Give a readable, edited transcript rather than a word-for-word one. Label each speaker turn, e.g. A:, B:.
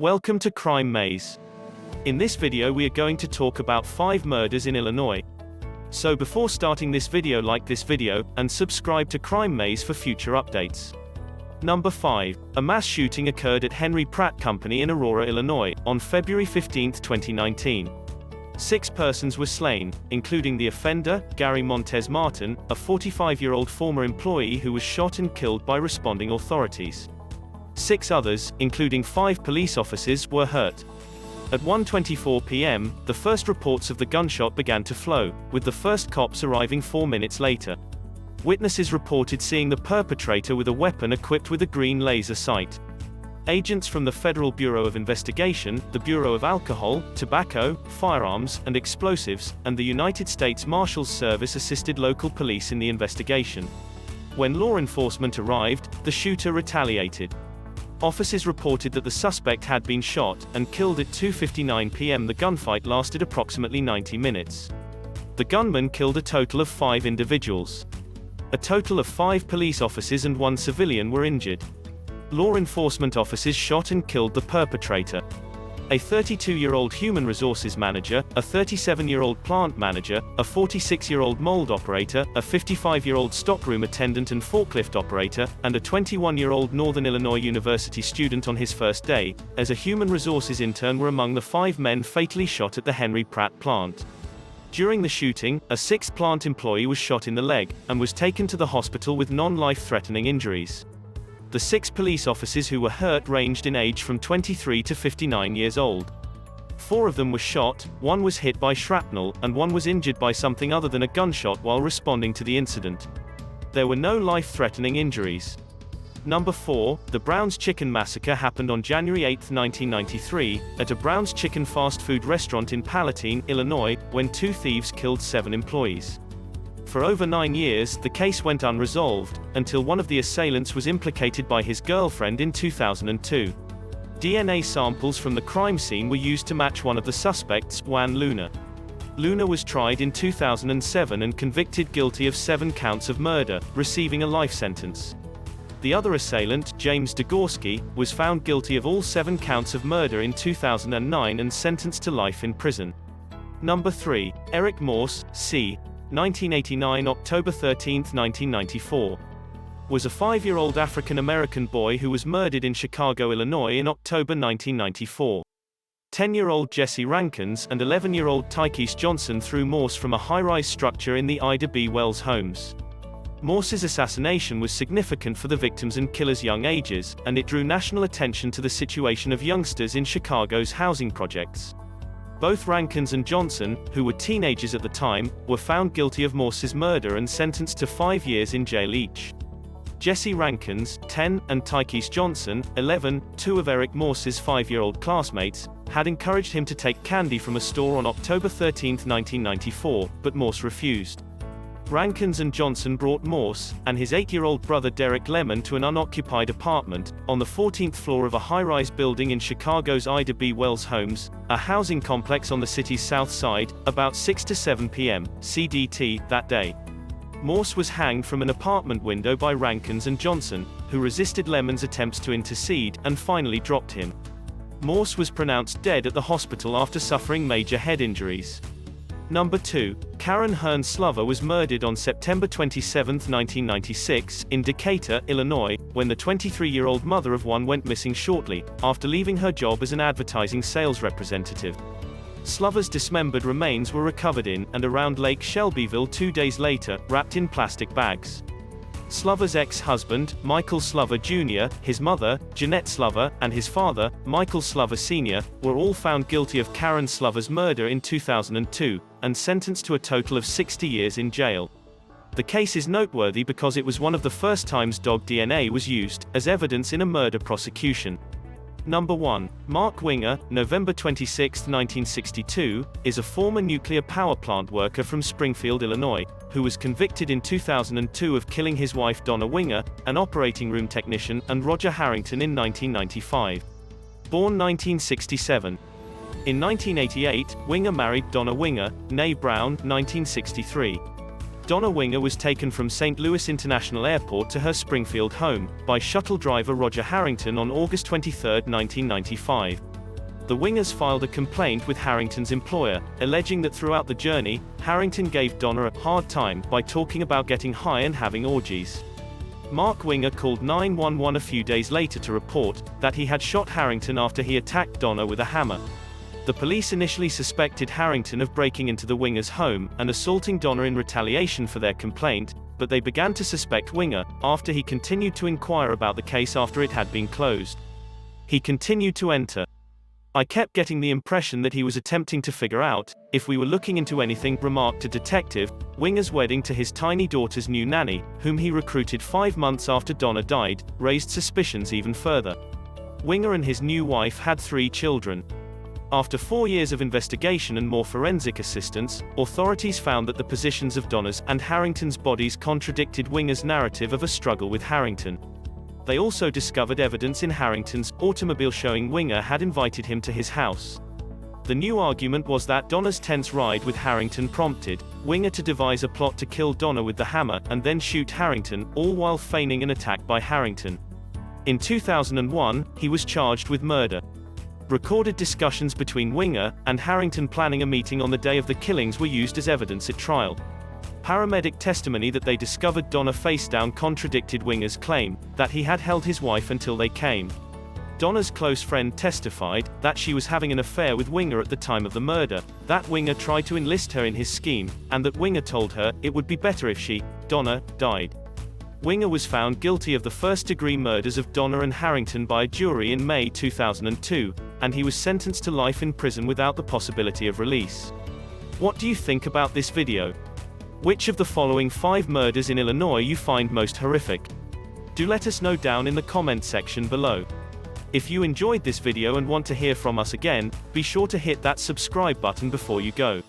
A: Welcome to Crime Maze. In this video we are going to talk about 5 murders in Illinois. So before starting this video, like this video, and subscribe to Crime Maze for future updates. Number 5. A mass shooting occurred at Henry Pratt Company in Aurora, Illinois, on February 15, 2019. 6 persons were slain, including the offender, Gary Montez Martin, a 45-year-old former employee who was shot and killed by responding authorities. 6 others, including 5 police officers, were hurt. At 1:24 p.m., the first reports of the gunshot began to flow, with the first cops arriving 4 minutes later. Witnesses reported seeing the perpetrator with a weapon equipped with a green laser sight. Agents from the Federal Bureau of Investigation, the Bureau of Alcohol, Tobacco, Firearms, and Explosives, and the United States Marshals Service assisted local police in the investigation. When law enforcement arrived, the shooter retaliated. Officers reported that the suspect had been shot and killed at 2:59 p.m. The gunfight lasted approximately 90 minutes. The gunman killed a total of 5 individuals. A total of 5 police officers and 1 civilian were injured. Law enforcement officers shot and killed the perpetrator. A 32-year-old human resources manager, a 37-year-old plant manager, a 46-year-old mold operator, a 55-year-old stockroom attendant and forklift operator, and a 21-year-old Northern Illinois University student on his first day, as a human resources intern, were among the 5 men fatally shot at the Henry Pratt plant. During the shooting, a 6th plant employee was shot in the leg, and was taken to the hospital with non-life-threatening injuries. The 6 police officers who were hurt ranged in age from 23 to 59 years old. 4 of them were shot, 1 was hit by shrapnel, and 1 was injured by something other than a gunshot while responding to the incident. There were no life-threatening injuries. Number 4. The Brown's Chicken Massacre happened on January 8, 1993, at a Brown's Chicken fast food restaurant in Palatine, Illinois, when 2 thieves killed 7 employees. For over 9 years, the case went unresolved, until one of the assailants was implicated by his girlfriend in 2002. DNA samples from the crime scene were used to match one of the suspects, Juan Luna. Luna was tried in 2007 and convicted guilty of 7 counts of murder, receiving a life sentence. The other assailant, James Degorski, was found guilty of all 7 counts of murder in 2009 and sentenced to life in prison. Number 3. Eric Morse, c. 1989 October 13, 1994. Was a 5-year-old African-American boy who was murdered in Chicago, Illinois in October 1994. 10-year-old Jesse Rankins and 11-year-old Tyquise Johnson threw Morse from a high-rise structure in the Ida B. Wells homes. Morse's assassination was significant for the victims' and killers' young ages, and it drew national attention to the situation of youngsters in Chicago's housing projects. Both Rankins and Johnson, who were teenagers at the time, were found guilty of Morse's murder and sentenced to 5 years in jail each. Jesse Rankins, 10, and Tyquise Johnson, 11, 2 of Eric Morse's 5-year-old classmates, had encouraged him to take candy from a store on October 13, 1994, but Morse refused. Rankins and Johnson brought Morse, and his 8-year-old brother Derek Lemon to an unoccupied apartment, on the 14th floor of a high-rise building in Chicago's Ida B. Wells homes, a housing complex on the city's south side, about 6 to 7 p.m. CDT, that day. Morse was hanged from an apartment window by Rankins and Johnson, who resisted Lemon's attempts to intercede, and finally dropped him. Morse was pronounced dead at the hospital after suffering major head injuries. Number 2. Karen Slover was murdered on September 27, 1996, in Decatur, Illinois, when the 23-year-old mother of 1 went missing shortly after leaving her job as an advertising sales representative. Slover's dismembered remains were recovered in and around Lake Shelbyville 2 days later, wrapped in plastic bags. Slover's ex-husband, Michael Slover Jr., his mother, Jeanette Slover, and his father, Michael Slover Sr., were all found guilty of Karen Slover's murder in 2002, and sentenced to a total of 60 years in jail. The case is noteworthy because it was one of the first times dog DNA was used, as evidence in a murder prosecution. Number 1. Mark Winger, November 26, 1962, is a former nuclear power plant worker from Springfield, Illinois, who was convicted in 2002 of killing his wife Donna Winger, an operating room technician, and Roger Harrington in 1995. Born 1967. In 1988, Winger married Donna Winger, née Brown, 1963. Donna Winger was taken from St. Louis International Airport to her Springfield home by shuttle driver Roger Harrington on August 23, 1995. The Wingers filed a complaint with Harrington's employer, alleging that throughout the journey, Harrington gave Donna a hard time by talking about getting high and having orgies. Mark Winger called 911 a few days later to report that he had shot Harrington after he attacked Donna with a hammer. The police initially suspected Harrington of breaking into the Wingers' home and assaulting Donna in retaliation for their complaint, but they began to suspect Winger after he continued to inquire about the case after it had been closed. He continued to enter. "I kept getting the impression that he was attempting to figure out if we were looking into anything," remarked a detective. Winger's wedding to his tiny daughter's new nanny, whom he recruited 5 months after Donna died, raised suspicions even further. Winger and his new wife had 3 children. After 4 years of investigation and more forensic assistance, authorities found that the positions of Donna's and Harrington's bodies contradicted Winger's narrative of a struggle with Harrington. They also discovered evidence in Harrington's automobile showing Winger had invited him to his house. The new argument was that Donna's tense ride with Harrington prompted Winger to devise a plot to kill Donna with the hammer and then shoot Harrington, all while feigning an attack by Harrington. In 2001, he was charged with murder. Recorded discussions between Winger and Harrington planning a meeting on the day of the killings were used as evidence at trial. Paramedic testimony that they discovered Donna face down contradicted Winger's claim that he had held his wife until they came. Donna's close friend testified that she was having an affair with Winger at the time of the murder, that Winger tried to enlist her in his scheme, and that Winger told her it would be better if she, Donna, died. Winger was found guilty of the first-degree murders of Donna and Harrington by a jury in May 2002, and he was sentenced to life in prison without the possibility of release. What do you think about this video? Which of the following 5 murders in Illinois you find most horrific? Do let us know down in the comment section below. If you enjoyed this video and want to hear from us again, be sure to hit that subscribe button before you go.